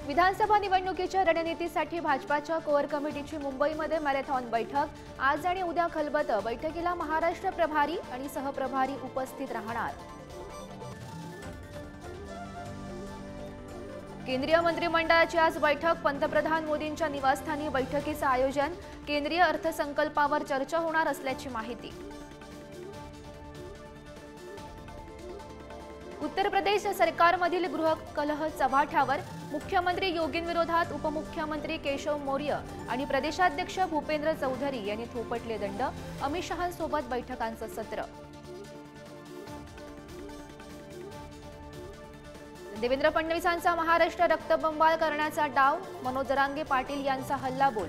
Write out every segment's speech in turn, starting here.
विधानसभा निवडणुकीच्या रणनीतीसाठी भाजपाच्या कोअर कमिटीची मुंबईमध्ये मॅरेथॉन बैठक आज आणि उद्या खलबत। बैठकीला महाराष्ट्र प्रभारी आणि सहप्रभारी उपस्थित राहणार। केंद्रीय मंत्रिमंडळाची आज बैठक। पंतप्रधान मोदींच्या निवासस्थानी बैठकीचे आयोजन। केंद्रीय अर्थसंकल्पावर चर्चा होणार असल्याची माहिती। उत्तर प्रदेश सरकारमधील गृहकलह चव्हाट्यावर। मुख्यमंत्री योगींविरोधात उपमुख्यमंत्री केशव मौर्य आणि प्रदेशाध्यक्ष भूपेंद्र चौधरी यांनी थोपटले दंड। अमित शहांसोबत बैठकांचं सत्र। देवेंद्र फडणवीसांचा महाराष्ट्र रक्तबंबाळ करण्याचा डाव। मनोज जरांगे पाटील यांचा हल्लाबोल।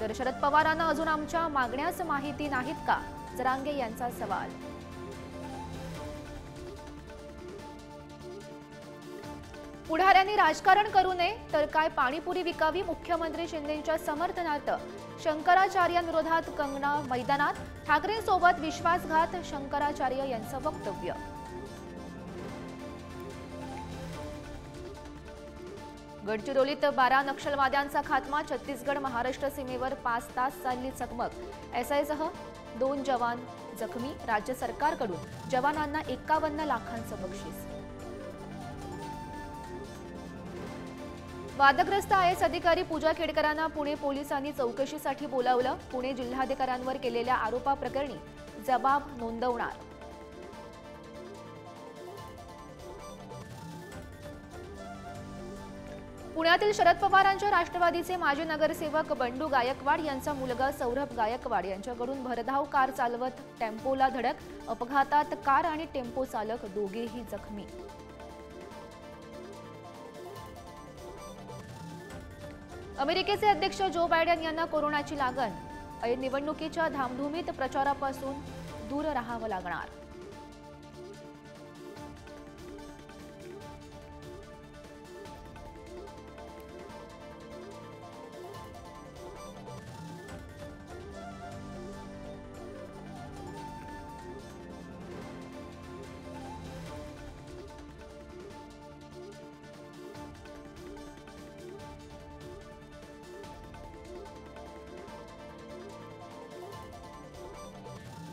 तर शरद पवारांना अजून आमच्या मागण्यास माहिती नाहीत का, जरांगे यांचा सवाल। पुढाऱ्यांनी राजकारण करू नये तर काय पाणीपुरी विकावी। मुख्यमंत्री शिंदेंच्या समर्थनार्थ शंकराचार्यांविरोधात कंगना मैदानात। ठाकरेंसोबत विश्वासघात, शंकराचार्य यांचं वक्तव्य। गडचिरोलीत 12 नक्षलवाद्यांचा खात्मा। छत्तीसगड महाराष्ट्र सीमेवर 5 तास चालली चकमक। एसआयसह 2 जवान जखमी। राज्य सरकारकडून जवानांना 51 लाखांचं बक्षीस। वादग्रस्त आयएस अधिकारी पूजा खेडकरांना पुणे पोलिसांनी चौकशीसाठी बोलावलं। पुणे जिल्हाधिकाऱ्यांवर केलेल्या आरोपाप्रकरणी जबाब नोंदवणार। पुण्यातील शरद पवारांच्या राष्ट्रवादीचे माजी नगरसेवक बंडू गायकवाड यांचा मुलगा सौरभ गायकवाड यांच्याकडून भरधाव कार चालवत टेम्पोला धडक। अपघातात कार आणि टेम्पो चालक दोघेही जखमी। अमेरिकेचे अध्यक्ष जो बायडन यांना कोरोनाची लागण। निवडणुकीच्या धामधुमीत प्रचारापासून दूर राहावं लागणार।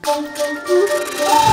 Thank you.